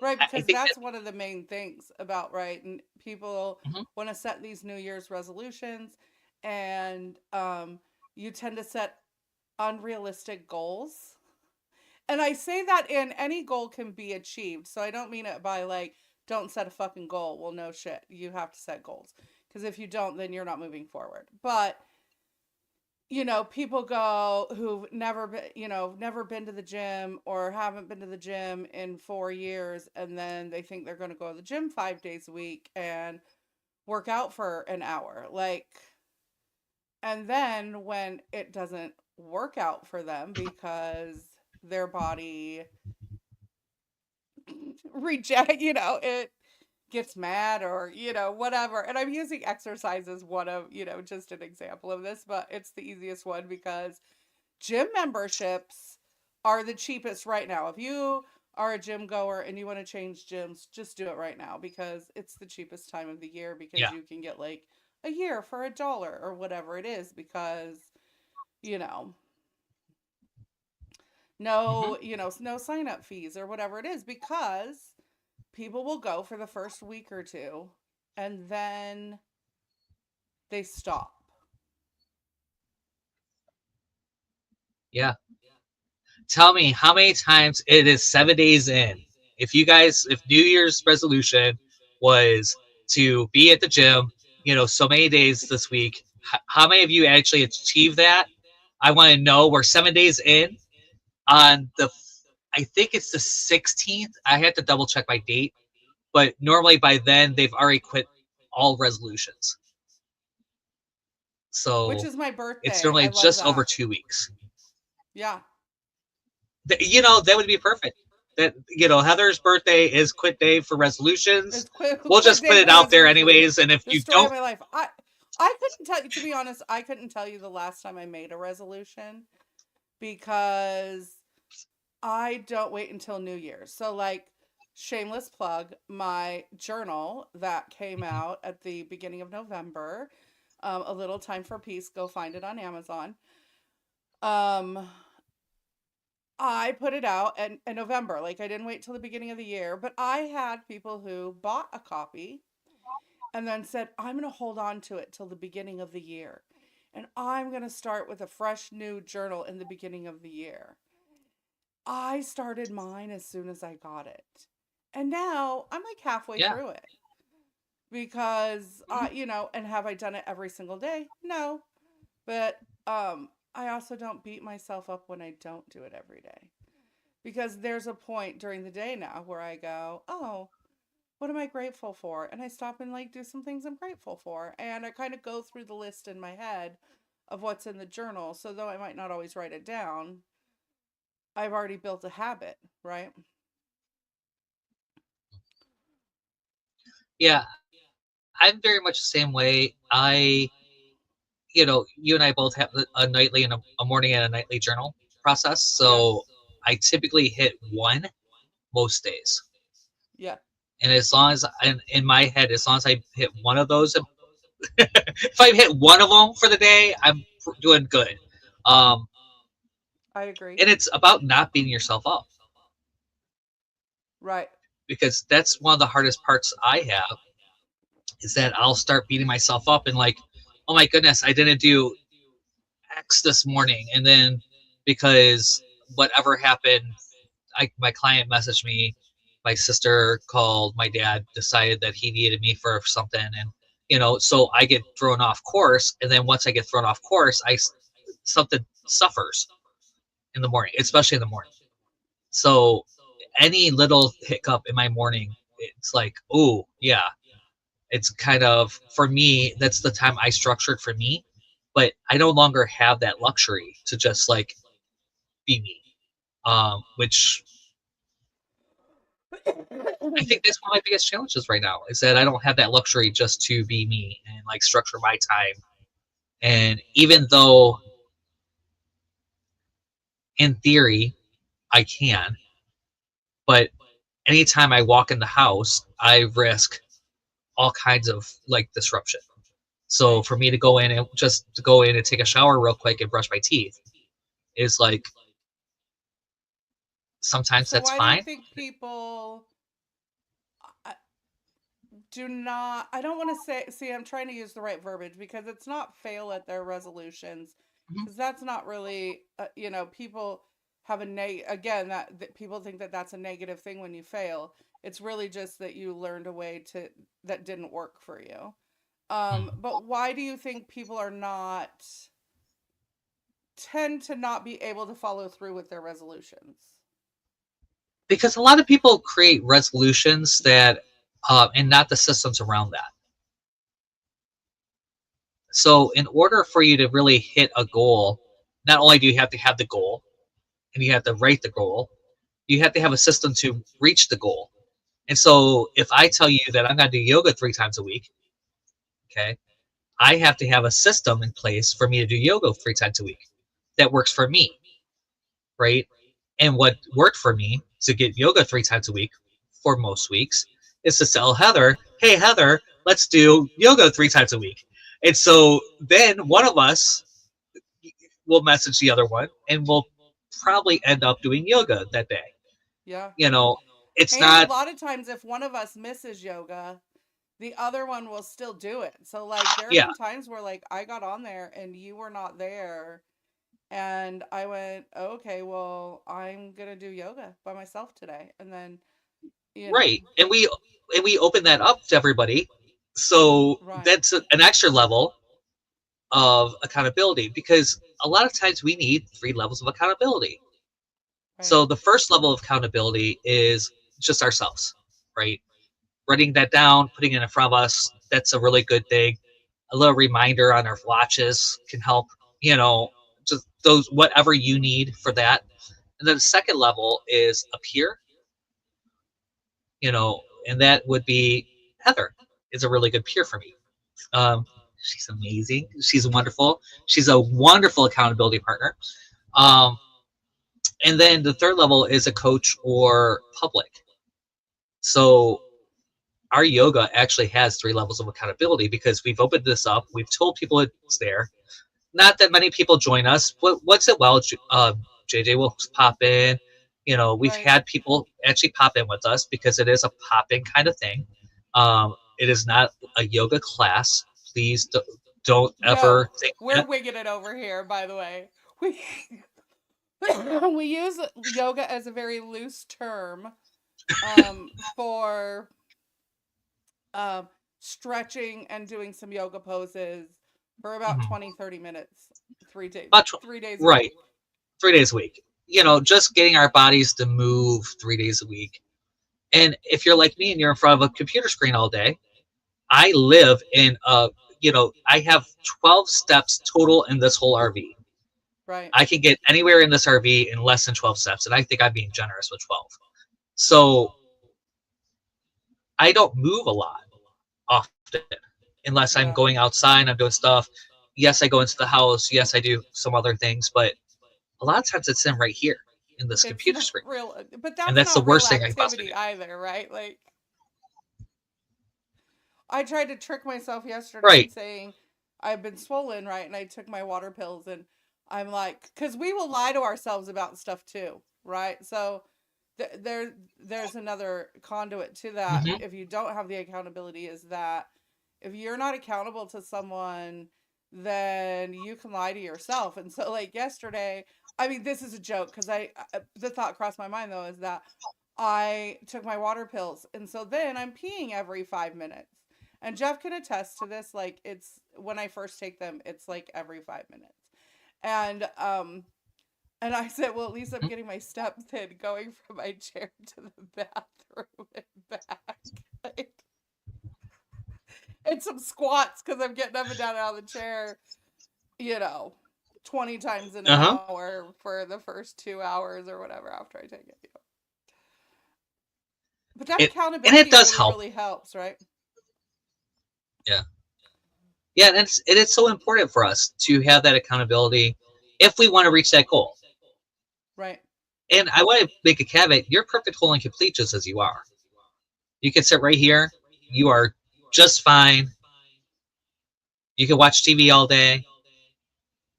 Right, I because think that that's one of the main things about, right? And people mhm, want to set these New Year's resolutions, and you tend to set unrealistic goals. And I say that in any goal can be achieved. So I don't mean it by like, don't set a fucking goal. Well, no shit. You have to set goals. Because if you don't, then you're not moving forward. But people go who've never been, never been to the gym or haven't been to the gym in 4 years, and then they think they're going to go to the gym 5 days a week and work out for an hour. Like, and then when it doesn't work out for them because their body reject, it gets mad or, whatever. And I'm using exercise as one of, just an example of this, but it's the easiest one because gym memberships are the cheapest right now. If you are a gym goer and you want to change gyms, just do it right now because it's the cheapest time of the year because yeah, you can get like a year for $1 or whatever it is because, you know, hmm no sign up fees or whatever it is because people will go for the first week or two and then they stop. yeah. Tell me how many times it is 7 days in. If New Year's resolution was to be at the gym, so many days this week, how many of you actually achieved that? I want to know. We're 7 days in on I think it's the 16th. I have to double check my date, but normally by then they've already quit all resolutions. Which So is my it's birthday. I normally love just over that. 2 weeks. Yeah. That would be perfect. That Heather's birthday is quit day for resolutions. It's quit We'll quit just put day it for out there resolutions. anyways. And if The you story of don't, my life. I couldn't tell you, to be honest, I couldn't tell you the last time I made a resolution because I don't wait until New Year's. So like, shameless plug, my journal that came out at the beginning of November, A Little Time for Peace, go find it on Amazon. Um I put it out in November. Like, I didn't wait till the beginning of the year, but I had people who bought a copy and then said, I'm going to hold on to it till the beginning of the year. And I'm going to start with a fresh new journal in the beginning of the year. I started mine as soon as I got it. And now I'm like halfway yeah, through it because, mhm, and have I done it every single day? No. But I also don't beat myself up when I don't do it every day. Because there's a point during the day now where I go, oh, what am I grateful for? And I stop and like do some things I'm grateful for. And I kind of go through the list in my head of what's in the journal. So though I might not always write it down, I've already built a habit, right? yeah, I'm very much the same way. You and I both have a nightly and a morning and a nightly journal process. Yeah. So I typically hit one most days. Yeah. And as long as, in my head, as long as I hit one of those, if I hit one of them for the day, I'm doing good. Um, I agree. and it's about not beating yourself up Right. because that's one of the hardest parts I have is that I'll start beating myself up and like, oh my goodness, I didn't do X this morning. And then because whatever happened, my client messaged me, my sister called, my dad decided that he needed me for something. And, so I get thrown off course. And then once I get thrown off course, something suffers in the morning, especially in the morning. So any little hiccup in my morning, it's like, oh yeah, it's kind of, for me, that's the time I structured for me. But I no longer have that luxury to just like be me. Which I think that's one of my biggest challenges right now is that I don't have that luxury just to be me and like structure my time. And even though in theory I can, but anytime I walk in the house, I risk all kinds of like disruption. So Right. for me to go in and just to go in and take a shower real quick and brush my teeth is like sometimes So that's why do you fine. think people do not, I don't want to say, see, I'm trying to use the right verbiage because it's not fail at their resolutions, Mhm. because that's not really, you know, people have a again, that people think that that's a negative thing when you fail. It's really just that you learned a way to, that didn't work for you. Mhm. But why do you think people are not, tend to not be able to follow through with their resolutions? Because a lot of people create resolutions that, and not the systems around that. So, in order for you to really hit a goal, not only do you have to have the goal and you have to write the goal, you have to have a system to reach the goal. And so, if I tell you that I'm going to do yoga 3 times a week, okay, I have to have a system in place for me to do yoga 3 times a week that works for me, right? And what worked for me to get yoga 3 times a week for most weeks is to tell Heather, hey, Heather, let's do yoga 3 times a week. And so then one of us will message the other one and we'll probably end up doing yoga that day. Yeah. You know, it's And a not, lot of times, if one of us misses yoga, the other one will still do it. So, like, there have yeah, been times where, like, I got on there and you were not there. And I went, okay, well, I'm going to do yoga by myself today. And then, you know, right. And we open that up to everybody. So right, that's an extra level of accountability because a lot of times we need 3 levels of accountability. right. So the first level of accountability is just ourselves, right? Writing that down, putting it in front of us, that's a really good thing. A little reminder on our watches can help, you know, just those, whatever you need for that. And then the second level is a peer, and that would be Heather is a really good peer for me. She's amazing. She's wonderful. She's a wonderful accountability partner. Um, and then the third level is a coach or public. So our yoga actually has 3 levels of accountability because we've opened this up. We've told people it's there. Not that many people join us, but once in a while, JJ will pop in. We've Right. had people actually pop in with us because it is a pop-in kind of thing. It is not a yoga class. Please don't No, ever think we're that. wigging it over here, by the way. We, we use yoga as a very loose term for um, stretching and doing some yoga poses for about Mhm. 20-30 minutes, But 3 days a right, week. 3 days a week. Just getting our bodies to move 3 days a week. And if you're like me and you're in front of a computer screen all day, I live in I have 12 steps total in this whole RV. Right. I can get anywhere in this RV in less than 12 steps, and I think I'm being generous with 12. So I don't move a lot often unless I'm Yeah. going outside, I'm doing stuff. Yes, I go into the house. Yes, I do some other things, but a lot of times it's in right here in this It's computer not screen. real, but And that's that's the not real worst thing I can possibly activity do. either, right? Like, I tried to trick myself yesterday and Right. saying I've been swollen, right? And I took my water pills, and I'm like, because we will lie to ourselves about stuff too, right? So there's another conduit to that. Hmm. If you don't have the accountability, is that if you're not accountable to someone, then you can lie to yourself. And so, like yesterday, I mean, this is a joke because the thought crossed my mind though is that I took my water pills, and so then I'm peeing every 5 minutes. And Jeff can attest to this. Like, it's when I first take them, it's like every 5 minutes. And and I said, well, at least I'm getting my steps in going from my chair to the bathroom and back. Like, and some squats because I'm getting up and down out of the chair, you know, 20 times in an Uh-huh. hour for the first 2 hours or whatever after I take it. But that And it accountability does really, help. really helps, right? Yeah. Yeah, and it's so important for us to have that accountability if we want to reach that goal. Right. And I want to make a caveat, you're perfect, whole, and complete just as you are. You can sit right here. You are just fine. You can watch TV all day.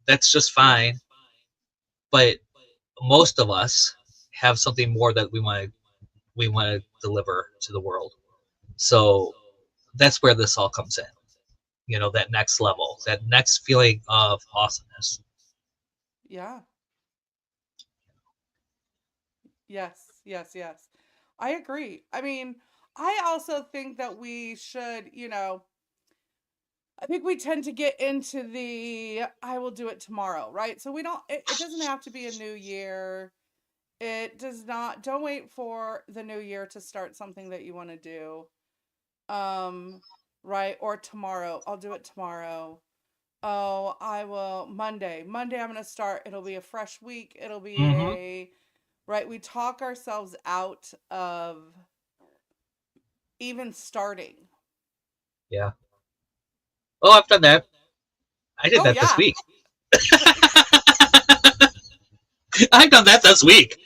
That's just Yeah. fine. But most of us have something more that we want to deliver to the world. So that's where this all comes in. You know, that next level, that next feeling of awesomeness. Yeah. Yes, yes, yes. I agree. I mean, I also think that we should, I think we tend to get into the I will do it tomorrow, right? So we don't, it doesn't have to be a new year. It does not, don't wait for the new year to start something that you want to do. Um, right? Or tomorrow. I'll do it tomorrow. Oh, I will Monday. Monday I'm going to start. It'll be a fresh week. It'll be Mm-hmm. a right. We talk ourselves out of even starting. Yeah. Oh, I've done that. I did Oh that this yeah. week. I've done that this week.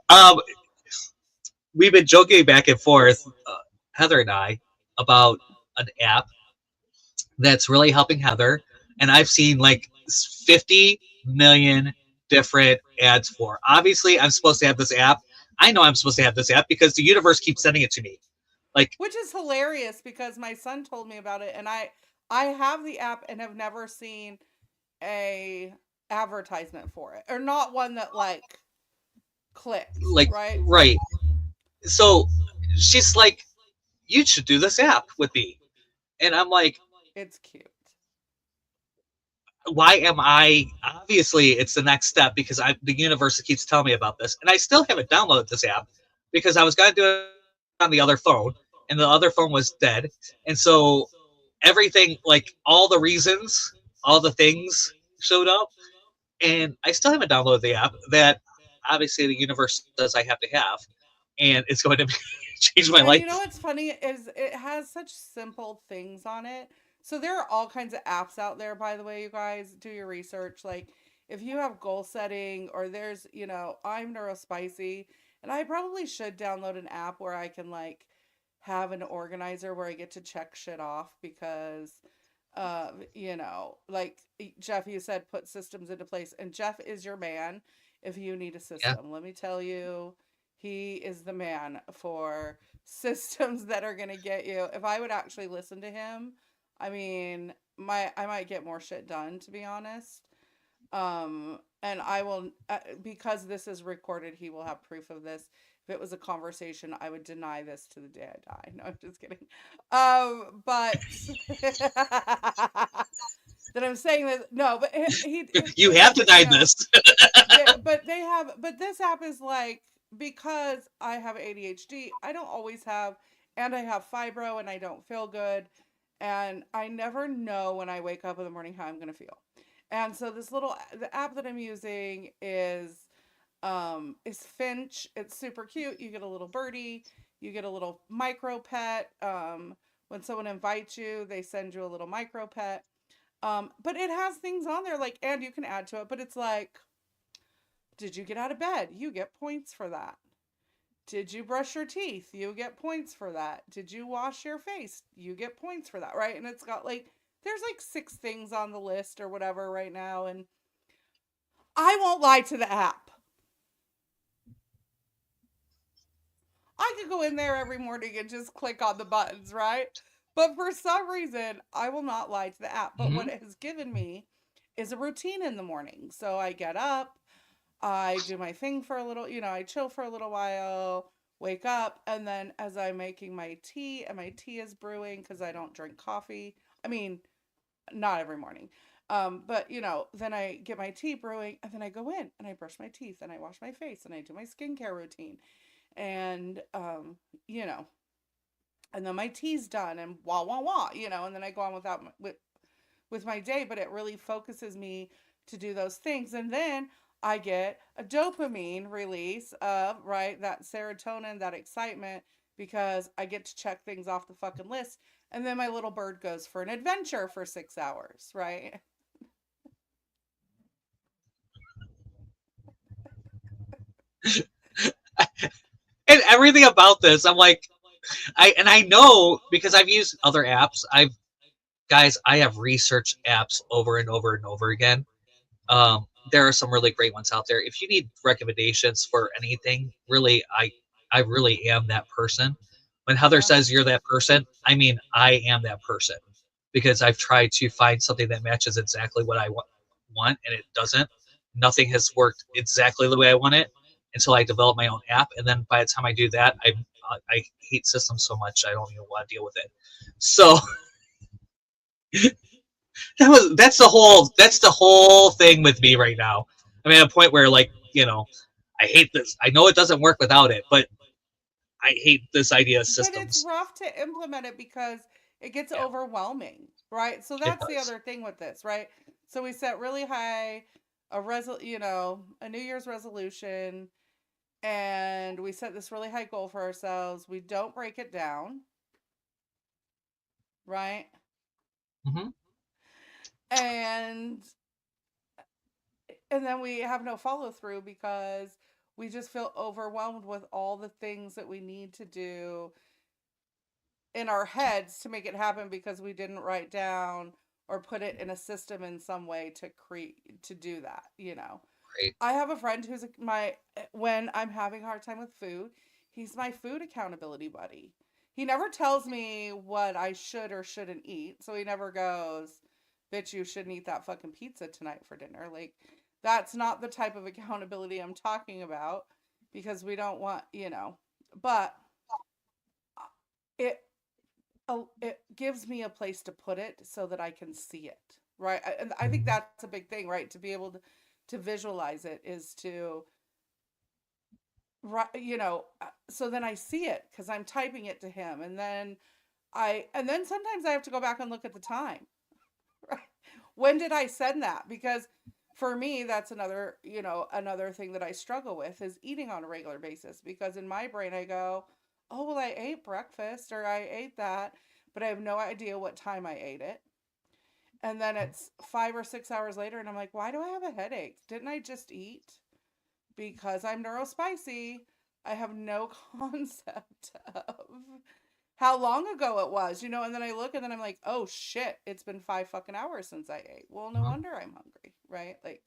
Um, we've been joking back and forth, Heather and I, about an app that's really helping Heather, and I've seen like 50 million different ads for. Obviously, I'm supposed to have this app. I know I'm supposed to have this app because the universe keeps sending it to me. Like, Which is hilarious because my son told me about it and I have the app and have never seen a advertisement for it or not one that like clicked, like, right? right. So she's like, you should do this app with me. And I'm like, It's cute. why am I? Obviously, it's the next step because the universe keeps telling me about this. And I still haven't downloaded this app because I was going to do it on the other phone and the other phone was dead. And so everything, like all the reasons, all the things showed up. And I still haven't downloaded the app that obviously the universe says I have to have. And it's going to change my And life. you know what's funny is it has such simple things on it. So there are all kinds of apps out there, by the way, you guys. Do your research. Like if you have goal setting or there's, I'm neurospicy and I probably should download an app where I can like have an organizer where I get to check shit off because like Jeff, you said put systems into place and Jeff is your man if you need a Yeah. system. Let me tell you, he is the man for systems that are going to get you. If I would actually listen to him, I mean, I might get more shit done to be honest. And I will because this is recorded, he will have proof of this. If it was a conversation, I would deny this to the day I die. No, I'm just kidding. But that I'm saying that no, but You but have like denied this. but this app is like because I have ADHD, I don't always have, and I have fibro, and I don't feel good, and I never know when I wake up in the morning how I'm gonna feel, and so the app that I'm using is Finch. It's super cute. You get a little birdie, you get a little micro pet. When someone invites you, they send you a little micro pet. But it has things on there like, and you can add to it, but it's like, did you get out of bed? You get points for that. Did you brush your teeth? You get points for that. Did you wash your face? You get points for that, right? And it's got like, there's like 6 things on the list or whatever right now. And I won't lie to the app. I could go in there every morning and just click on the buttons, right? But for some reason, I will not lie to the app. But what Mm-hmm. it has given me is a routine in the morning. So I get up, I do my thing for a little, I chill for a little while, wake up, and then as I'm making my tea, and my tea is brewing because I don't drink coffee. I mean, not every morning. But then I get my tea brewing, and then I go in and I brush my teeth and I wash my face and I do my skincare routine. And you know, and then my tea's done and wah wah wah, and then I go on with my day, but it really focuses me to do those things. And then I get a dopamine release of, right, that serotonin, that excitement, because I get to check things off the fucking list. And then my little bird goes for an adventure for 6 hours, right? And everything about this, I'm like, I know because I've used other apps. I have researched apps over and over and over again. There are some really great ones out there. If you need recommendations for anything, really, I really am that person. When Heather Yeah. says you're that person, I mean, I am that person, because I've tried to find something that matches exactly what I want, and it doesn't. Nothing has worked exactly the way I want it until I develop my own app. And then by the time I do that, I hate systems so much I don't even want to deal with it. So that's the whole thing with me right now. I'm at a point where, like, I hate this. I know it doesn't work without it, but I hate this idea of But it's systems. rough to implement it because it gets Yeah, overwhelming, right? So it that's the does. other thing with this, right? So we set really high a New Year's resolution, and we set this really high goal for ourselves. We don't break it down, right? Hmm. And then we have no follow through because we just feel overwhelmed with all the things that we need to do in our heads to make it happen because we didn't write down or put it in a system in some way to create to do that. Right. I have a friend who's my when I'm having a hard time with food, he's my food accountability buddy. He never tells me what I should or shouldn't eat, so he never goes, "Bitch, you shouldn't eat that fucking pizza tonight for dinner." Like, that's not the type of accountability I'm talking about because we don't want. But it it gives me a place to put it so that I can see it, right? And I think that's a big thing, right? To be able to visualize it is to, right, so then I see it because I'm typing it to him, and then sometimes I have to go back and look at the time. Right? When did I send that? Because for me, that's another thing that I struggle with is eating on a regular basis because in my brain I go, "Oh, well, I ate breakfast or I ate that," but I have no idea what time I ate it. And then it's 5 or 6 hours later and I'm like, "Why do I have a headache? Didn't I just eat?" Because I'm neurospicy, I have no concept of how long ago it was. And then I look and then I'm like, "Oh shit, it's been 5 fucking hours since I ate." Well, no Mhm. wonder I'm hungry, right? Like,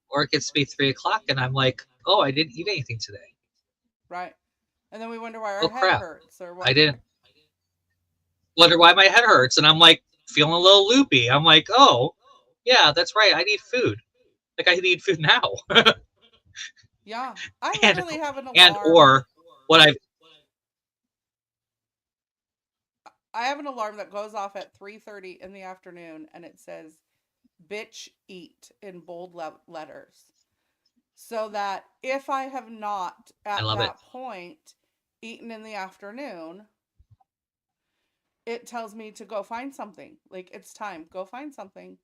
Or it gets to be 3 o'clock, and I'm like, oh, I didn't eat anything today. right. And then we wonder why our Oh head crap, hurts or I why. didn't. Wonder why my head hurts, and I'm like feeling a little loopy. I'm like, oh, yeah, that's right. I need food. Like, I need food now. Yeah, I and literally have an and alarm. or what I've I have an alarm that goes off at 3:30 in the afternoon and it says "bitch eat" in bold letters. So that if I have not I at love it. that point eaten in the afternoon, it tells me to go find something. Like, it's time, go find something.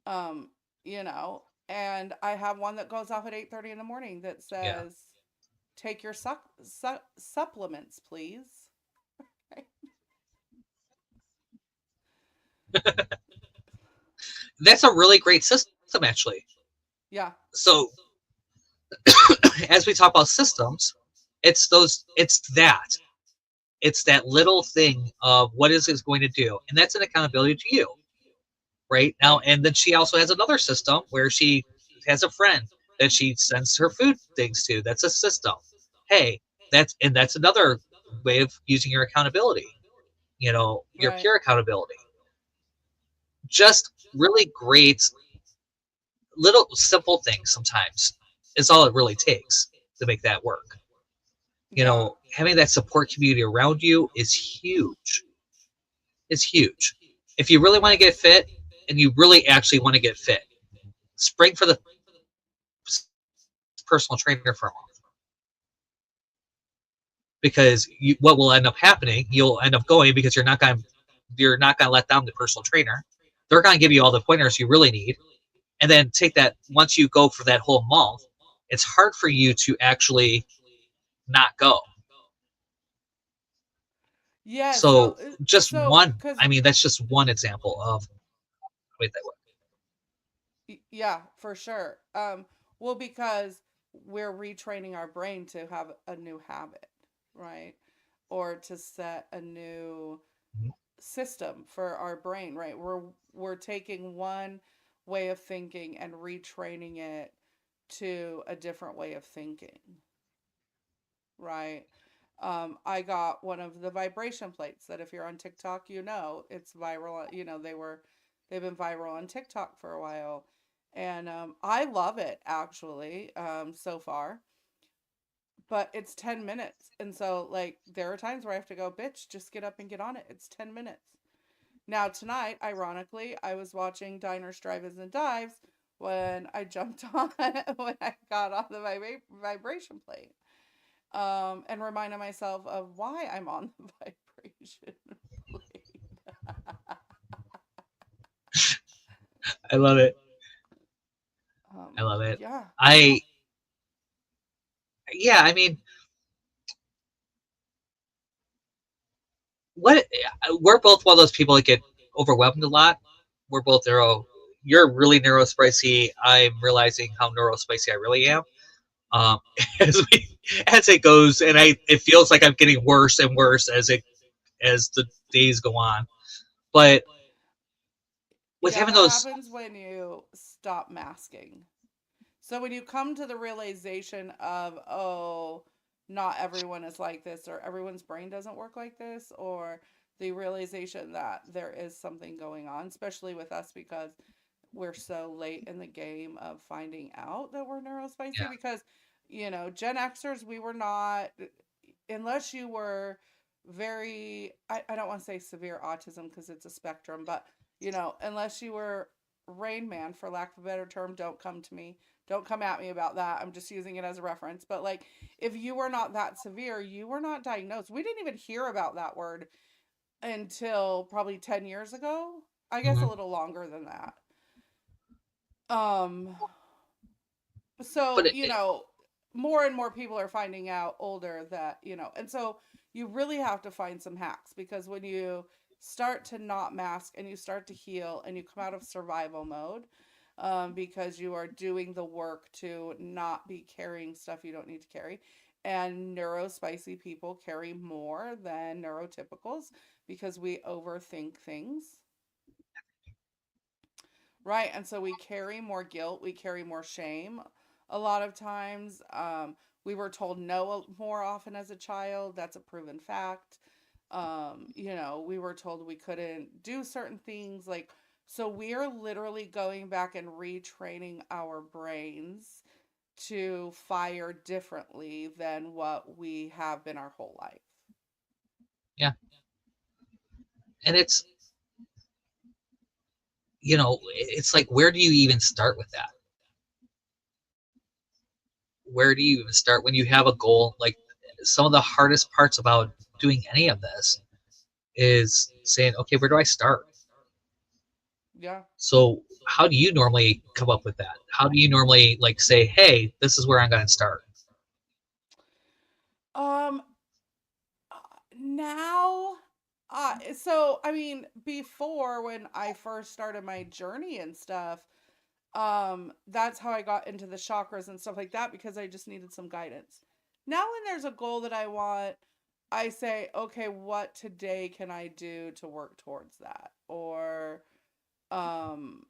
Um, you know, and I have one that goes off at 8:30 in the morning that Yeah, says, "Take your supplements, please." that's a really great system, actually. Yeah. So as we talk about systems, it's that little thing of what is it going to do, and that's an accountability to you right now. Right. And then she also has another system where she has a friend that she sends her food things to. That's a system. Hey, that's another way of using your accountability, your Right. peer accountability. Just really great little simple things sometimes is all it really takes to make that work. Yeah. Having that support community around you is huge. Is huge. If you really want to get Yes. fit and you really actually want to get fit, spring for the personal trainer for a month. Because what will end up happening, you'll end up going because you're not going to let down the personal trainer. They're going to give you all the pointers you really need, and then take that. Once you go for that whole month, it's hard for you to actually not go. Yeah. So, So just one, because, I mean, that's just one example of the way that works. yeah, for sure. Well, because we're retraining our brain to have a new habit, right? Or to set a new Mhm. system for our brain, right? We're taking one way of thinking and retraining it to a different way of thinking. right? I got one of the vibration plates that if you're on TikTok, it's viral. They've been viral on TikTok for a while, and I love it actually so far. But it's 10 minutes, and so like there are times where I have to go, bitch, just get up and get on it. It's 10 minutes. Now tonight, ironically, I was watching Diners, Drive-ins, and Dives when I jumped on when I got on the vibration plate. And reminded myself of why I'm on the vibration plate. I love it. I Um, love it. yeah, I yeah, I mean, what we're both one of those people that get overwhelmed a lot. We're both neuro. You're really neurospicy. I'm realizing how neurospicy I really am. Um, as as it goes, and it feels like I'm getting worse and worse as the days go on. But with yeah, having that those, happens when you stop masking. So when you come to the realization of, oh, not everyone is like this, or everyone's brain doesn't work like this, or the realization that there is something going on, especially with us because we're so late in the game of finding out that we're neurospicy, yeah, because, Gen Xers, we were not, unless you were very, I don't want to say severe autism because it's a spectrum, but, unless you were Rain Man, for lack of a better term, don't come to me. Don't come at me about that. I'm just using it as a reference. But like, if you were not that severe, you were not diagnosed. We didn't even hear about that word until probably 10 years ago. I guess a mm-hmm. little longer than that. Um, so, But more and more people are finding out older that, and so you really have to find some hacks, because when you start to not mask and you start to heal and you come out of survival mode, because you are doing the work to not be carrying stuff you don't need to carry. And neurospicy people carry more than neurotypicals because we overthink things. Right. And so we carry more guilt, we carry more shame a lot of times. We were told no more often as a child. That's a proven fact. We were told we couldn't do certain things. Like, so we're literally going back and retraining our brains to fire differently than what we have been our whole life. yeah, and it's like, where do you even start with that? Where do you even start when you have a goal? Like, some of the hardest parts about doing any of this is saying, okay, where do I start? Yeah. So how do you normally come up with that? How do you normally like say, hey, this is where I'm going to start? Um, now so I mean, before, when I first started my journey and stuff, that's how I got into the chakras and stuff like that, because I just needed some guidance. Now when there's a goal that I want, I say, okay, what today can I do to work towards that? Or um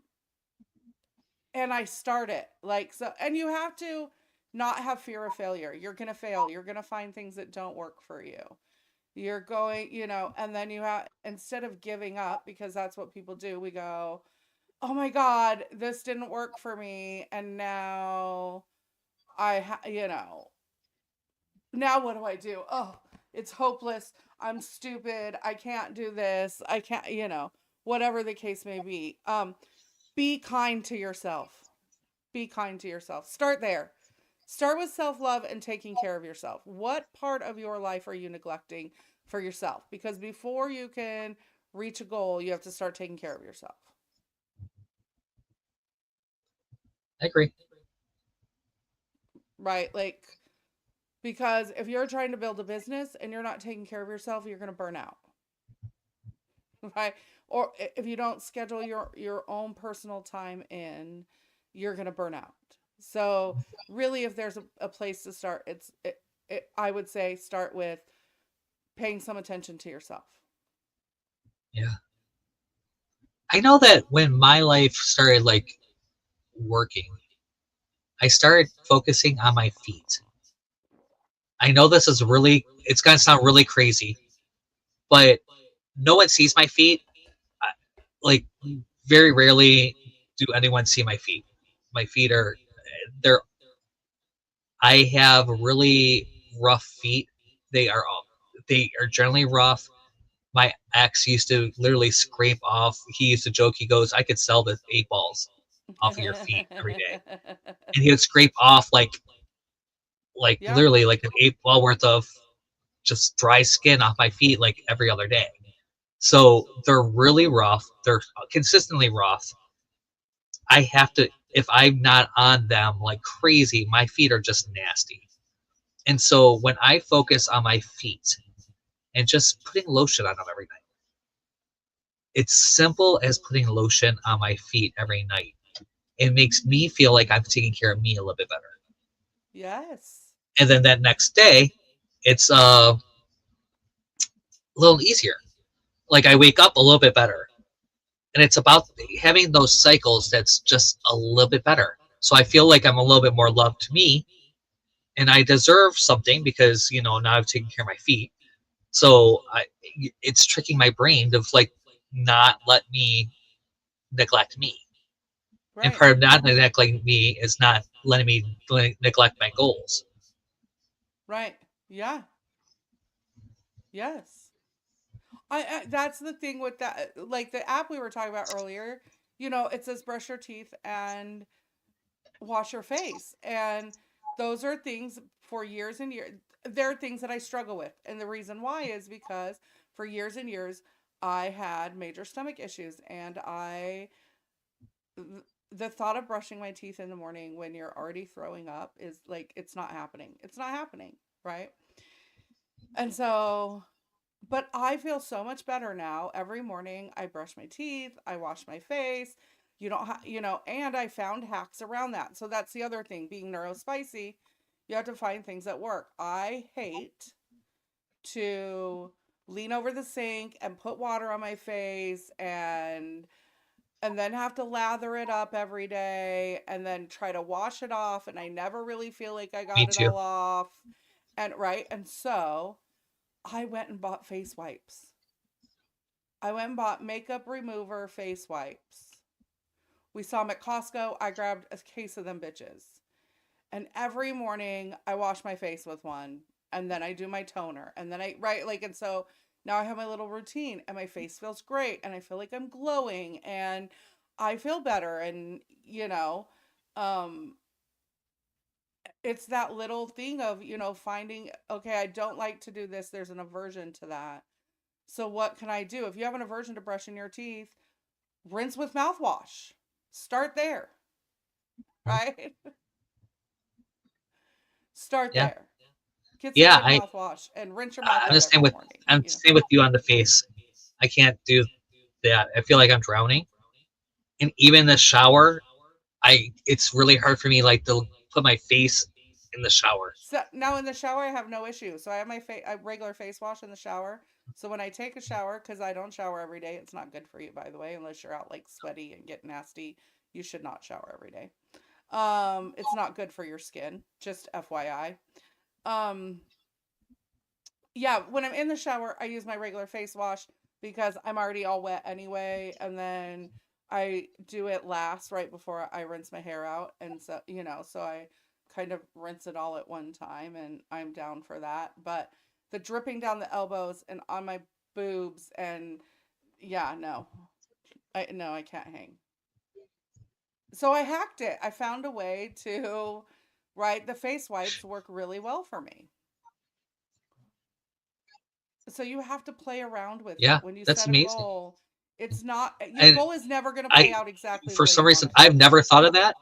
and I start it. Like, so, and you have to not have fear of failure. You're going to fail. You're going to find things that don't work for you. You're going, and then you have, instead of giving up, because that's what people do, we go, oh my God, this didn't work for me. And now now what do I do? Oh, it's hopeless. I'm stupid. I can't do this. I can't, whatever the case may be. Be kind to yourself. Be kind to yourself. Start there. Start with self love and taking care of yourself. What part of your life are you neglecting for yourself? Because before you can reach a goal, you have to start taking care of yourself. I agree. Right? Like, because if you're trying to build a business and you're not taking care of yourself, you're going to burn out. Right? Or if you don't schedule your own personal time in, you're going to burn out. So, really, if there's a place to start, I would say start with paying some attention to yourself. Yeah. I know that when my life started like working, I started focusing on my feet. I know this is really, it's going to sound really crazy, but no one sees my feet. Like, very rarely do anyone see my feet. My feet are, they're, I have really rough feet. They are, they are generally rough. My ex used to literally scrape off. He used to joke. He goes, "I could sell the 8 balls off of your feet every day," and he would scrape off like Yeah, literally like an 8 ball worth of just dry skin off my feet like every other day. So they're really rough. They're consistently rough. I have to, if I'm not on them like crazy, my feet are just nasty. And so when I focus on my feet and just putting lotion on them every night, it's simple as putting lotion on my feet every night. It makes me feel like I'm taking care of me a little bit better. yes, And then that next day, it's a little easier. Like I wake up a little bit better. And it's about having those cycles that's just a little bit better. So I feel like I'm a little bit more loved to me, and I deserve something because, now I've taken care of my feet. So it's tricking my brain to like not let me neglect me. And right, part of not neglecting me is not letting me neglect my goals. right. Yeah, yes. I that's the thing with that, like the app we were talking about earlier. It says brush your teeth and wash your face, and those are things for years and years. There are things that I struggle with, and the reason why is because for years and years I had major stomach issues, and the thought of brushing my teeth in the morning when you're already throwing up is like it's not happening. It's not happening, right? And so but I feel so much better now. Every morning I brush my teeth, I wash my face. You don't and I found hacks around that. So that's the other thing, being neurospicy, you have to find things that work. I hate to lean over the sink and put water on my face and then have to lather it up every day and then try to wash it off, and I never really feel like I Me got it too. all off. And right, and so I went and bought face wipes. I went and bought makeup remover face wipes. We saw them at Costco. I grabbed a case of them bitches. And every morning I wash my face with one. And then I do my toner. And then and so now I have my little routine and my face feels great. And I feel like I'm glowing and I feel better. And, um, it's that little thing of, finding, okay, I don't like to do this. There's an aversion to that. So what can I do? If you have an aversion to brushing your teeth, rinse with mouthwash. Start there, right? Start Yeah. there. Get some Yeah. good mouthwash and rinse your mouth I'm the out same every with, morning. I'm the same with you on the face. I can't do that. I feel like I'm drowning. And even the shower, it's really hard for me like to put my face in the shower. So now in the shower, I have no issue. So I have my regular face wash in the shower. So when I take a shower, because I don't shower every day, it's not good for you, by the way, unless you're out like sweaty and get nasty. You should not shower every day. It's not good for your skin. Just FYI. Um, yeah, when I'm in the shower, I use my regular face wash because I'm already all wet anyway, and then I do it last right before I rinse my hair out, and so I kind of rinse it all at one time, and I'm down for that. But the dripping down the elbows and on my boobs, and yeah, I can't hang. So I hacked it. I found a way to, right, the face wipes work really well for me. So you have to play around with it. Yeah, When you that's set a amazing. goal, it's not your And goal is never going to play I, out exactly the for way some you want reason, it I've to. never thought of that.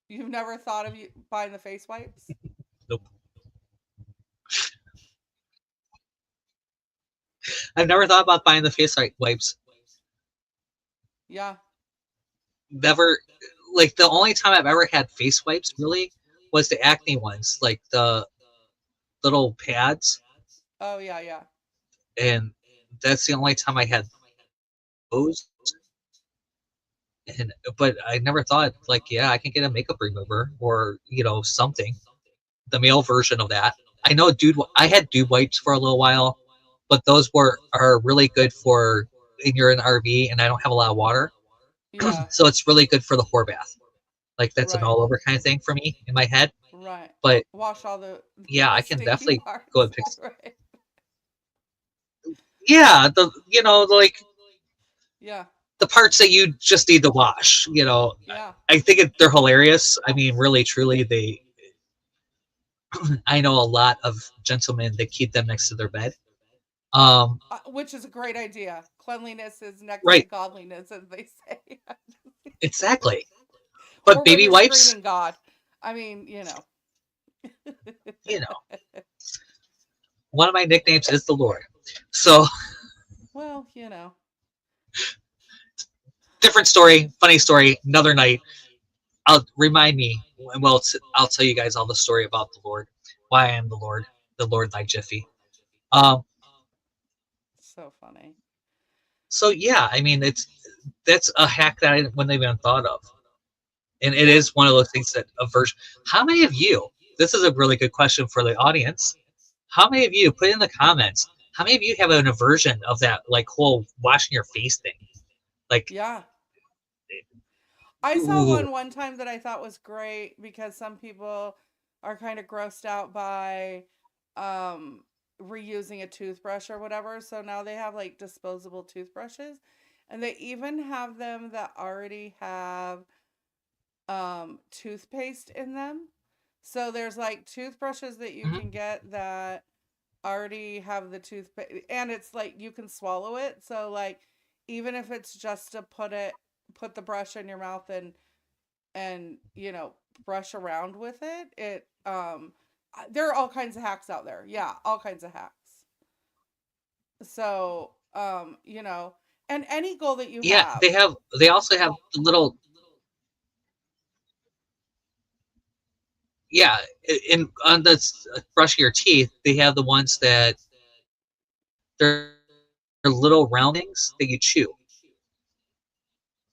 You've never thought of buying the face wipes? Nope. I've never thought about buying the face wipes. Yeah. Never, like the only time I've ever had face wipes really was the acne ones, like the little pads, Oh yeah, yeah. and that's the only time I had those. And but I never thought like, yeah, I can get a makeup remover or something, the male version of that. I know I had dude wipes for a little while, but those are really good for when you're in an RV and I don't have a lot of water, Yeah. so it's really good for the whore bath. Like that's an Right. all over kind of thing for me in my head. Right. But Wash all the yeah, the I can stinky definitely go parts. and pick. Right. Yeah, like Yeah. the parts that you just need to wash. Yeah. I think they're hilarious. I mean, really, truly, I know a lot of gentlemen that keep them next to their bed. Um, Which is a great idea. Cleanliness is next to right, godliness, as they say. exactly. But Or when baby you're wipes, screaming God. I mean, you know. you know, one of my nicknames is the Lord. So, Well, you know. different story, funny story, another night. I'll remind me, well, I'll tell you guys all the story about the Lord, why I am the Lord thy Jiffy. Um, So funny. so yeah, I mean, that's a hack that I wouldn't even thought of. And it Yeah. is one of those things that a version. How many of you? This is a really good question for the audience. How many of you put in the comments? How many of you have an aversion of that, like whole washing your face thing? Like, Yeah. I saw ooh, one time that I thought was great because some people are kind of grossed out by um reusing a toothbrush or whatever. So now they have like disposable toothbrushes, and they even have them that already have toothpaste in them. So there's like toothbrushes that you mhm, can get that already have the toothpaste, and it's like you can swallow it. So like even if it's just to put the brush in your mouth and brush around with it, there are all kinds of hacks out there. Yeah, all kinds of hacks. So and any goal that you yeah, have. They also have the little, yeah, in on the brushing your teeth. They have the ones that they're little round things that you chew, and it like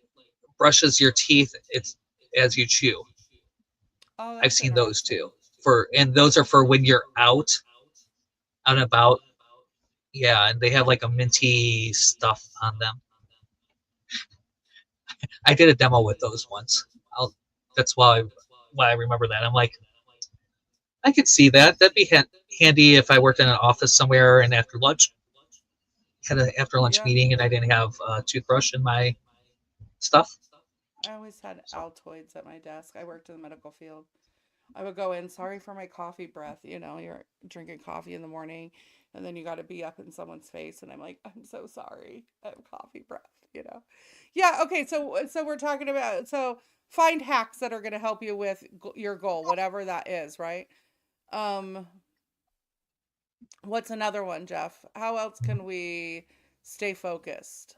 brushes your teeth. It's as you chew. Oh, I've that's seen those too. interesting. And those are for when you're out and about. Yeah, and they have like a minty stuff on them. I did a demo with those once. That's why I remember that. I'm like, I could see that. That'd be handy if I worked in an office somewhere and after lunch had an after lunch Yeah. meeting and I didn't have a toothbrush in my stuff. I always had So Altoids at my desk. I worked in the medical field. I would go in, sorry for my coffee breath. You're drinking coffee in the morning and then you got to be up in someone's face. And I'm like, I'm so sorry. I have coffee breath. Yeah. Okay. So we're talking about, so find hacks that are going to help you with your goal, whatever that is, right? Um, what's another one, Jeff? How else can we stay focused?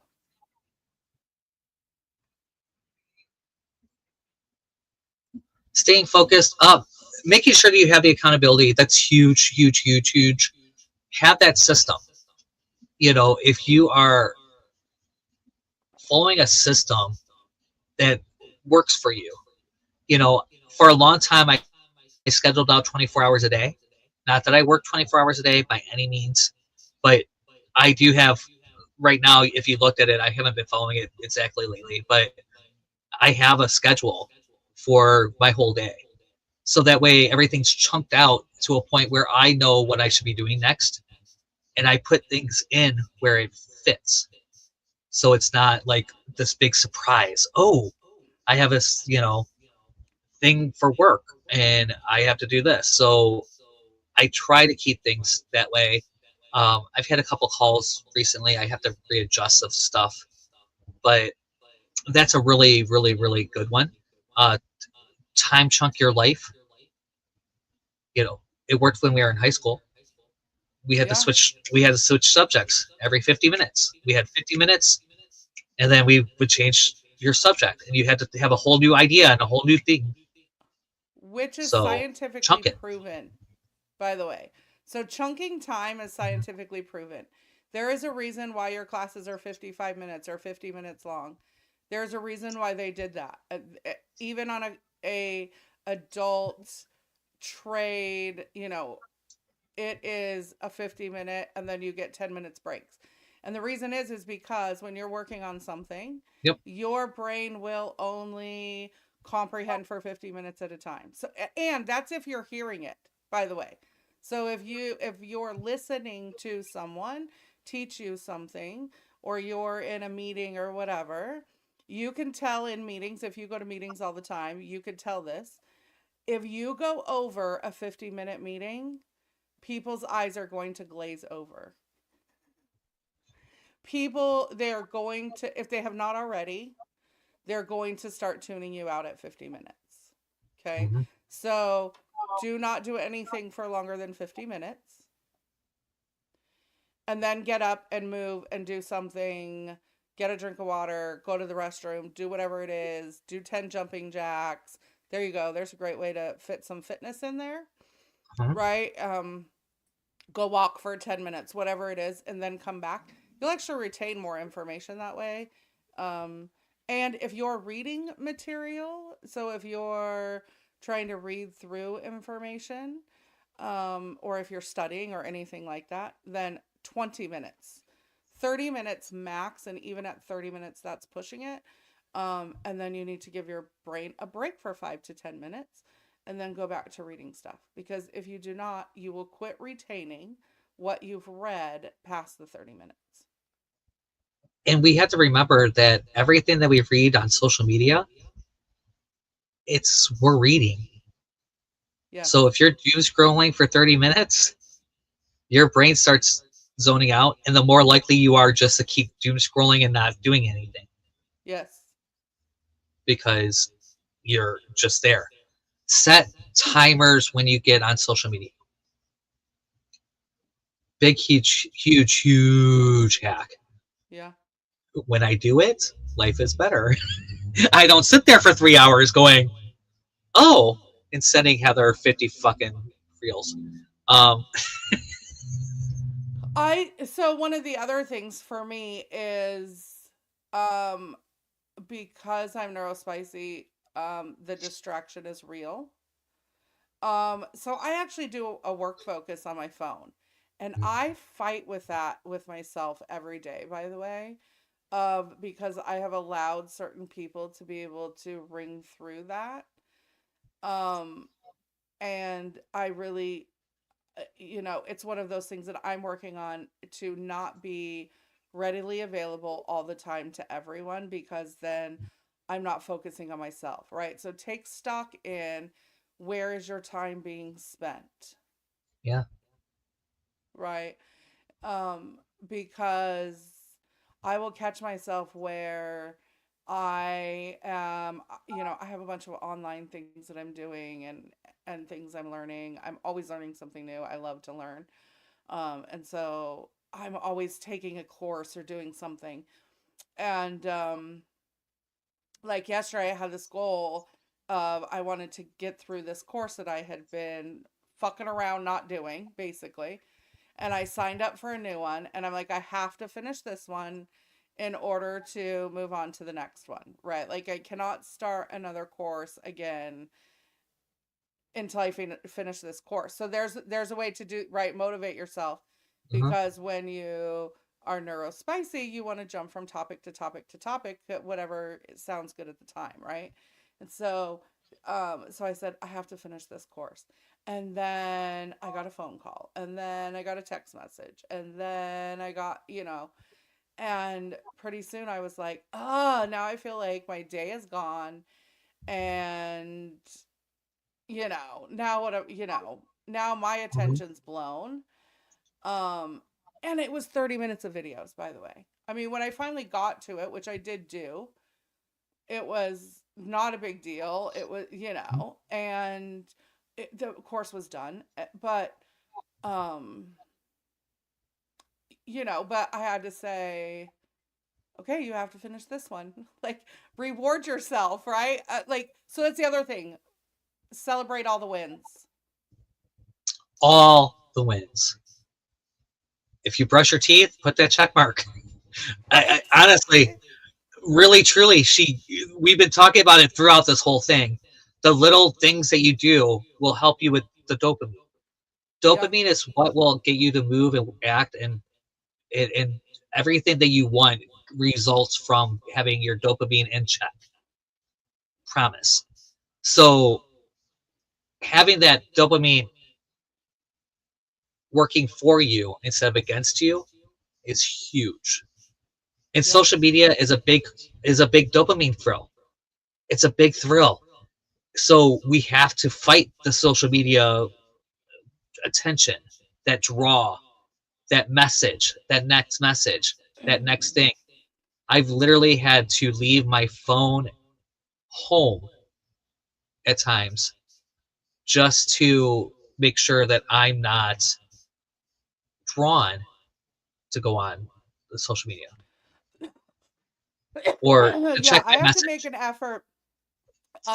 staying focused up, making sure that you have the accountability. That's huge, huge, huge, huge. Have that system. If you are following a system that works for you, you know, for a long time, I scheduled out 24 hours a day. Not that I work 24 hours a day by any means, but I do have right now. If you looked at it, I haven't been following it exactly lately, but I have a schedule for my whole day. So that way everything's chunked out to a point where I know what I should be doing next. And I put things in where it fits. So it's not like this big surprise. Oh, I have this thing for work and I have to do this. So I try to keep things that way. I've had a couple calls recently. I have to readjust some stuff, but that's a really, really, really good one. Uh, time chunk your life. It worked when we were in high school. Yeah. We had to switch subjects every 50 minutes. We had 50 minutes, and then we would change your subject, and you had to have a whole new idea and a whole new thing. Which is So scientifically chunk it. proven, by the way. So chunking time is Mhm. scientifically proven. There is a reason why your classes are 55 minutes or 50 minutes long. There's a reason why they did that. Even on a adult trade, it is a 50-minute and then you get 10 minutes breaks. And the reason is because when you're working on something, Yep. your brain will only comprehend for 50 minutes at a time. So, and that's if you're hearing it, by the way. So if you're listening to someone teach you something, or you're in a meeting or whatever, you can tell in meetings, if you go to meetings all the time, you could tell this. If you go over a 50-minute meeting, people's eyes are going to glaze over. People, they're going to, if they have not already, they're going to start tuning you out at 50 minutes. Okay? Mm-hmm. So do not do anything for longer than 50 minutes. And then get up and move and do something. Get a drink of water, go to the restroom, do whatever it is, do 10 jumping jacks. There you go. There's a great way to fit some fitness in there, Mm-hmm. right? Go walk for 10 minutes, whatever it is, and then come back. You'll actually retain more information that way. And if you're reading material, so if you're trying to read through information, or if you're studying or anything like that, then 20 minutes. 30 minutes max, and even at 30 minutes, that's pushing it. And then you need to give your brain a break for 5 to 10 minutes and then go back to reading stuff. Because if you do not, you will quit retaining what you've read past the 30 minutes. And we have to remember that everything that we read on social media, we're reading. Yes. So if you're doom scrolling for 30 minutes, your brain starts zoning out, and the more likely you are just to keep doom scrolling and not doing anything, Yes. because you're just there. Set timers when you get on social media. Big, huge hack. Yeah. When I do it, life is better. I don't sit there for 3 hours going, oh, and sending Heather 50 fucking reels. So one of the other things for me is, because I'm neurospicy, the distraction is real. So I actually do a work focus on my phone, and I fight with that with myself every day, by the way, because I have allowed certain people to be able to ring through that. Um, and I really, it's one of those things that I'm working on to not be readily available all the time to everyone, because then I'm not focusing on myself, right? So take stock in, where is your time being spent, Yeah. right? Because I will catch myself where I am, I have a bunch of online things that I'm doing, and things I'm learning. I'm always learning something new. I love to learn. And so I'm always taking a course or doing something. And like yesterday, I had this goal of, I wanted to get through this course that I had been fucking around not doing, basically. And I signed up for a new one, and I'm like, I have to finish this one in order to move on to the next one, right? Like, I cannot start another course again until I finish this course. So there's a way to do, right, motivate yourself, Mm-hmm. because when you are neurospicy, you want to jump from topic to topic to topic, whatever it sounds good at the time, right? And so so I said, I have to finish this course. And then I got a phone call, and then I got a text message, and then I got, and pretty soon I was like, oh, now I feel like my day is gone. And now what, now my attention's blown. And it was 30 minutes of videos, by the way. I mean, when I finally got to it, which I did do, it was not a big deal. It was, and the course was done. But, but I had to say, okay, you have to finish this one. Like, reward yourself, right? So that's the other thing. Celebrate all the wins. All the wins. If you brush your teeth, put that check mark. I honestly, really, truly, we've been talking about it throughout this whole thing. The little things that you do will help you with the dopamine. Yeah. Dopamine is what will get you to move and act, and everything that you want results from having your dopamine in check. Promise. So having that dopamine working for you instead of against you is huge. And Yep. social media is a big dopamine thrill. It's a big thrill. So we have to fight the social media attention, that draw, that message, that next thing. I've literally had to leave my phone home at times just to make sure that I'm not drawn to go on the social media or to Yeah, check I that have to make message. an effort.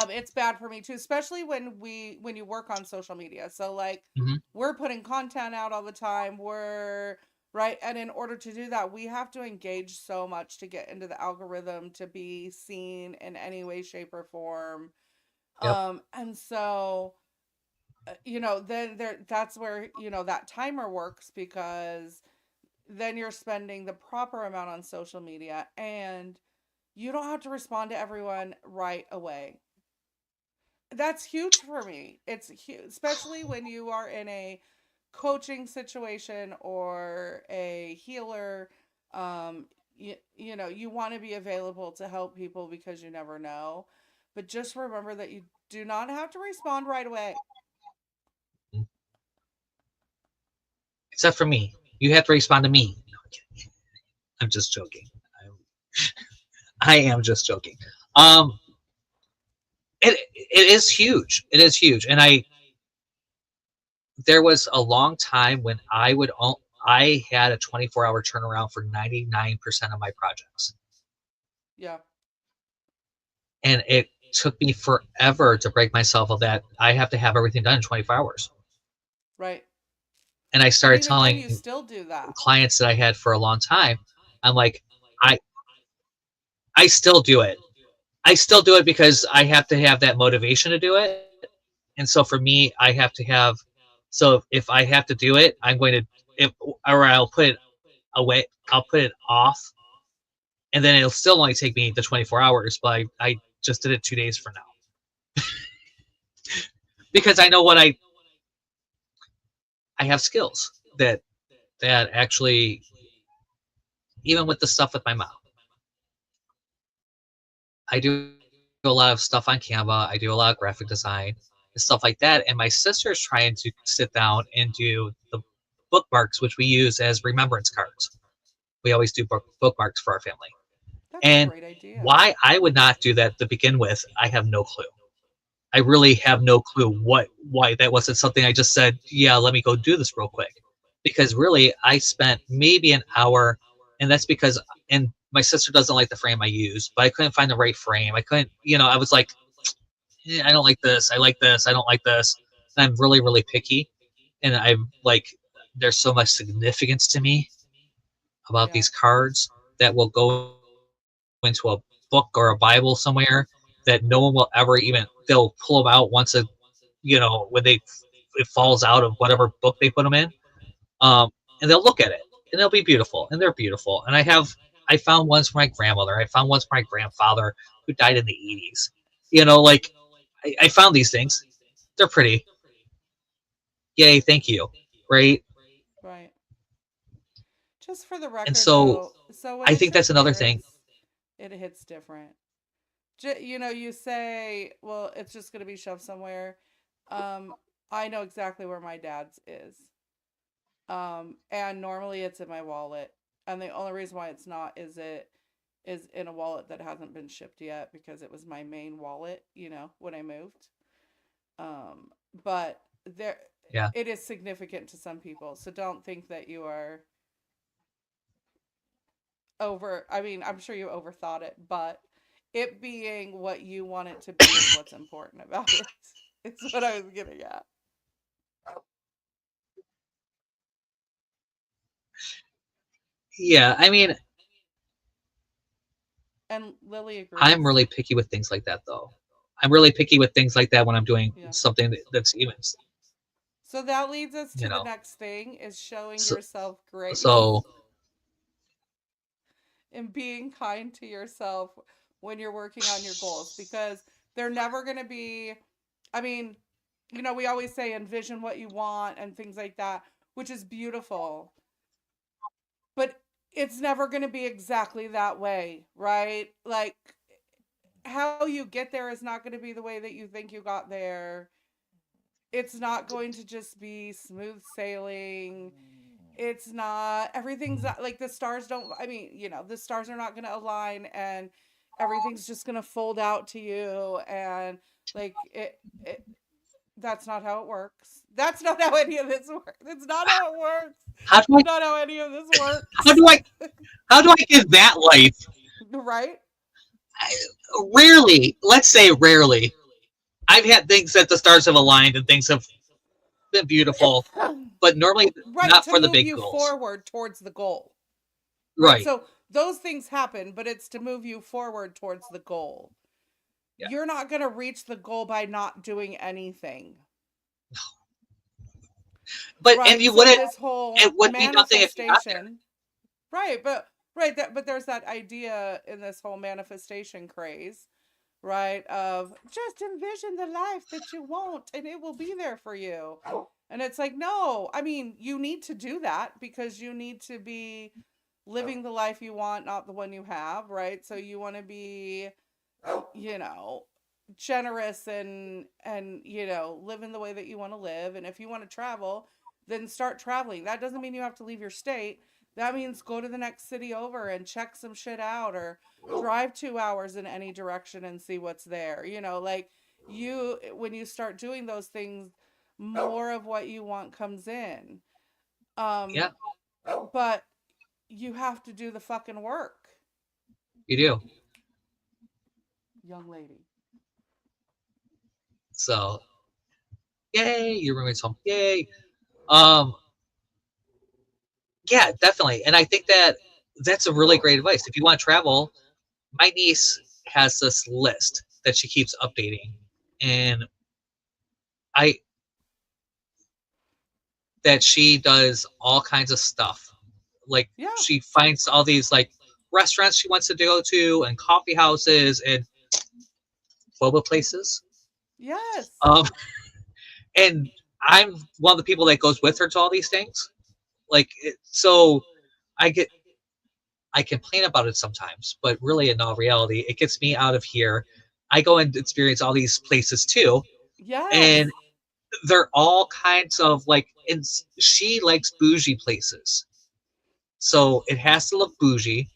It's bad for me too, especially when you work on social media. So like Mhm. we're putting content out all the time. We're right, and in order to do that, we have to engage so much to get into the algorithm to be seen in any way, shape, or form. Yep. And so then that's where that timer works because then you're spending the proper amount on social media and you don't have to respond to everyone right away. That's huge for me. It's huge, especially when you are in a coaching situation or a healer. You want to be available to help people because you never know. But just remember that you do not have to respond right away. Except for me. You have to respond to me. No, I'm just joking. I am just joking. Um, it is huge. It is huge. And there was a long time when I had a 24-hour turnaround for 99% of my projects. Yeah, And it took me forever to break myself of that. I have to have everything done in 24 hours. right. And I And started even then, you telling still do that. clients that I had for a long time, I'm like, I I still do it. I still do it because I have to have that motivation to do it. And so for me, I have to have, so if I have to do it, I'm going to, if, or I'll put it away, I'll put it off, and then it'll still only take me the 24 hours, but I just did it 2 days from now because I know I have skills that actually, even with the stuff with my mom, I do a lot of stuff on Canva. I do a lot of graphic design and stuff like that. And my sister's trying to sit down and do the bookmarks, which we use as remembrance cards. We always do bookmarks for our family. That's a And great idea. why I would not do that to begin with, I have no clue. I really have no clue why that wasn't something I just said, yeah, let me go do this real quick. Because really I spent maybe an hour, and that's because, and my sister doesn't like the frame I use, but I couldn't find the right frame. I couldn't, I was like, I don't like this. I like this. I don't like this. And I'm really, really picky. And I'm like, there's so much significance to me about Yeah. these cards that will go into a book or a Bible somewhere that no one will ever even, they'll pull them out once when it falls out of whatever book they put them in. Um, and they'll look at it and they'll be beautiful, and they're beautiful. And I found ones for my grandmother. I found ones for my grandfather who died in the 80s. Like I found these things. They're pretty. Yay, thank you. Right. Right. Just for the And record, so though, so when I it's think your that's another thing. parents, it hits different. You say, well, it's just going to be shoved somewhere. Um, I know exactly where my dad's is. And normally it's in my wallet. And the only reason why it's not is it is in a wallet that hasn't been shipped yet because it was my main wallet, when I moved. But there, Yeah. it is significant to some people. So don't think that you are I mean, I'm sure you overthought it, but it being what you want it to be is what's important about it. It's what I was getting at. Yeah. I mean, And Lily I'm agrees. really picky with things like that, though. I'm really picky with things like that when I'm doing Yeah. something that's even, So that leads us you to the know. next thing is showing So, yourself grace so and being kind to yourself when you're working on your goals, because they're never going to be, I mean, we always say envision what you want and things like that, which is beautiful, but it's never going to be exactly that way, right? Like, how you get there is not going to be the way that you think you got there. It's not going to just be smooth sailing. It's not, everything's not, like, the stars don't, I mean, the stars are not going to align and everything's just going to fold out to you. And like, it, that's not how it works. That's not how any of this works. It's not how it works. how do It's I not how any of this how works. do I how do I give that life? Right? I, rarely, let's say rarely, I've had things that the stars have aligned and things have been beautiful, but normally Right, not to for the move big you goals. forward towards the goal. Right? Right. So those things happen, but it's to move you forward towards the goal. Yeah. You're not going to reach the goal by not doing anything. But and Right? you So wouldn't. this whole It would be nothing if you got there. manifestation, right, but there's that idea in this whole manifestation craze, right? Of just envision the life that you want and it will be there for you. And it's like, no, I mean, you need to do that because you need to be living the life you want, not the one you have, right? So you want to be, you know, generous and live in the way that you want to live. And if you want to travel, then start traveling. That doesn't mean you have to leave your state. That means go to the next city over and check some shit out, or drive 2 hours in any direction and see what's there. Like, when you start doing those things, more of what you want comes in. Yeah, Um but you have to do the fucking work, you do. young lady. So, yay, your roommate's home. Yay. Um, yeah, definitely. And I think that that's a really great advice. If you want to travel, my niece has this list that she keeps updating, and I that she does all kinds of stuff. Like Yeah. she finds all these like restaurants she wants to go to and coffee houses and boba places. Yes. Um, and I'm one of the people that goes with her to all these things. So I get I complain about it sometimes, but really in all reality, it gets me out of here. I go and experience all these places too, Yes. and they're all kinds of like. And she likes bougie places, so it has to look bougie.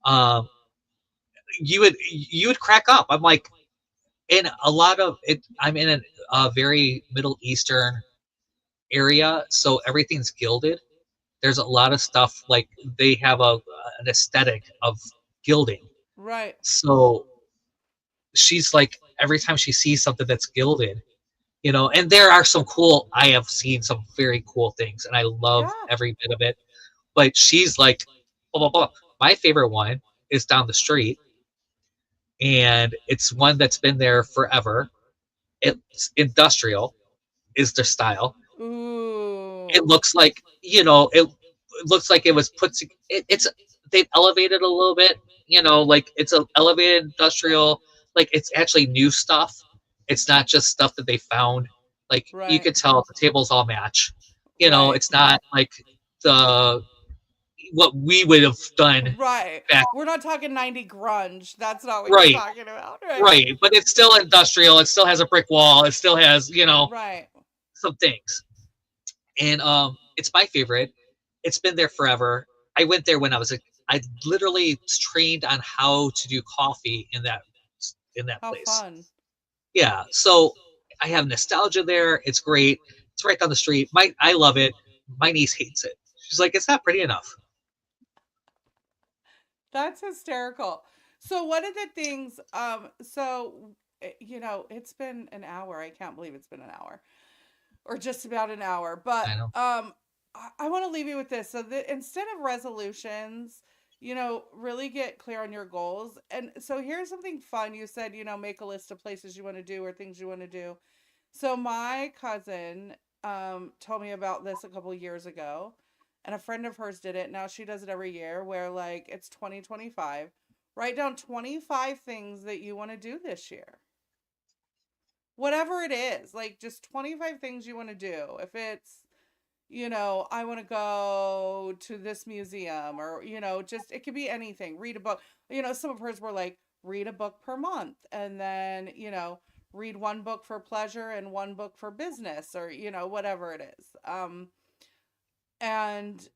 Um, you would crack up. I'm like, in a lot of it. I'm in a very Middle Eastern area, so everything's gilded. There's a lot of stuff like they have an aesthetic of gilding. Right. So she's like every time she sees something that's gilded, and there are some cool. I have seen some very cool things, and I love Yeah. every bit of it. But she's like, blah blah blah. My favorite one is down the street, and it's one that's been there forever. It's industrial, is their style. It Ooh. looks like it looks like it was put to, it's they've elevated a little bit, like it's a elevated industrial, like it's actually new stuff. It's not just stuff that they found. Like you Right. could tell the tables all match. Right. It's not like the what we would have done Right. back. We're not talking 90 grunge. That's not what you're Right, talking about, right? right, but it's still industrial. It still has a brick wall. It still has Right. some things. And it's my favorite. It's been there forever. I went there when I literally trained on how to do coffee in that How place. fun. Yeah, so I have nostalgia there. It's great. It's right down the street. I love it. My niece hates it. She's like, it's not pretty enough. That's hysterical. So one of the things, it's been an hour. I can't believe it's been an hour, or just about an hour. But I know. I want to leave you with this. So instead of resolutions, really get clear on your goals. And so here's something fun. You said, make a list of places you want to do or things you want to do. So my cousin told me about this a couple years ago, and a friend of hers did it. Now she does it every year where like it's 2025. Write down 25 things that you want to do this year. Whatever it is, like just 25 things you want to do. If it's, I want to go to this museum or, just, it could be anything. Read a book. Some of hers were like, read a book per month and then, read one book for pleasure and one book for business or, whatever it is. And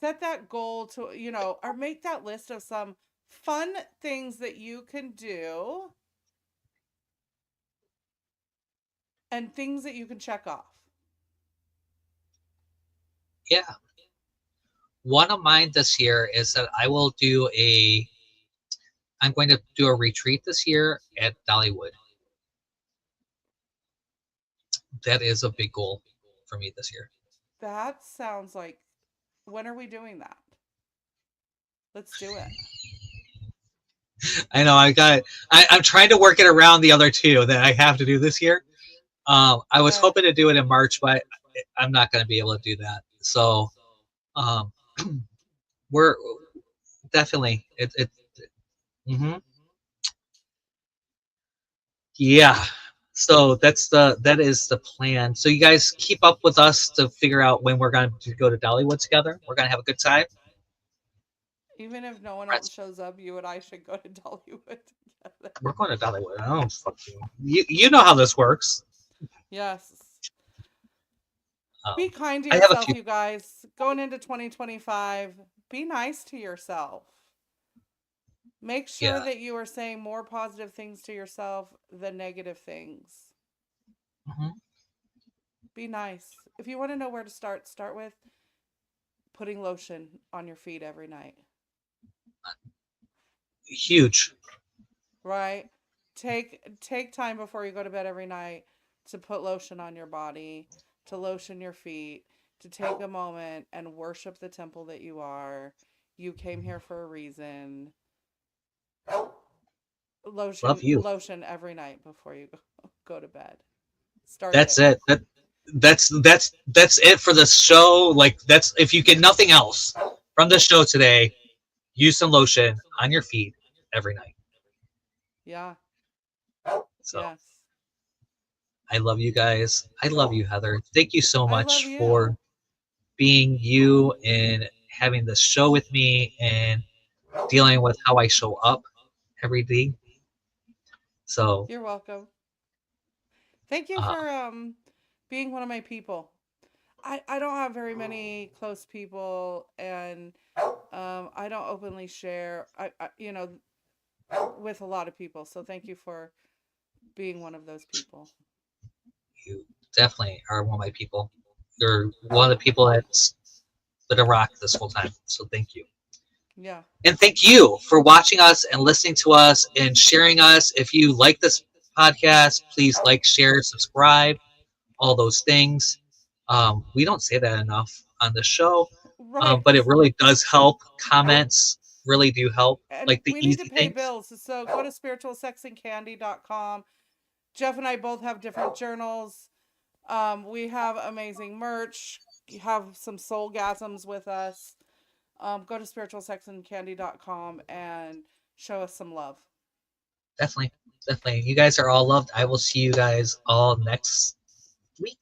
set that goal to, or make that list of some fun things that you can do and things that you can check off. Yeah. One of mine this year is that I'm going to do a retreat this year at Dollywood. That is a big goal for me this year. That sounds like, when are we doing that? Let's do it. I know I'm trying to work it around the other two that I have to do this year. I was hoping to do it in March, but I'm not going to be able to do that. So, we're definitely yeah. So that is the plan. So you guys keep up with us to figure out when we're going to go to Dollywood together. We're going to have a good time. Even if no one else shows up, you and I should go to Dollywood together. We're going to Dollywood. I don't fucking you know how this works. Yes. Be kind to yourself, you guys. Going into 2025, be nice to yourself. Make sure that you are saying more positive things to yourself than negative things. Be nice. If you want to know where to start with putting lotion on your feet every night. Huge. Right? Take time before you go to bed every night to put lotion on your body, to lotion your feet, to take a moment and worship the temple that you are. You came here for a reason. Lotion every night before you go to bed. That's it. That's it for the show. Like that's, if you get nothing else from the show today, use some lotion on your feet every night. Yeah. So yes. I love you guys. I love you, Heather. Thank you so much for being you and having this show with me and dealing with how I show up every day. So you're welcome. Thank you for being one of my people. I don't have very many close people, and I don't openly share with a lot of people. So thank you for being one of those people. You definitely are one of my people. You're one of the people that's been a rock this whole time. So thank you. Yeah. And thank you for watching us and listening to us and sharing us. If you like this podcast, please like, share, subscribe, all those things. We don't say that enough on the show, but it really does help. Comments really do help. And like the we easy need to pay things. bills, so go to spiritualsexandcandy.com. Jeff and I both have different journals. We have amazing merch. You have some soulgasms with us. Go to spiritualsexandcandy.com and show us some love. Definitely. You guys are all loved. I will see you guys all next week.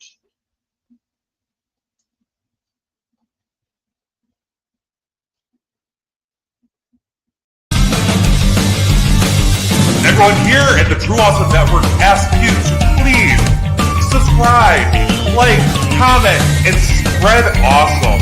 Everyone here at the True Awesome Network asks you to please subscribe, like, comment, and spread awesome.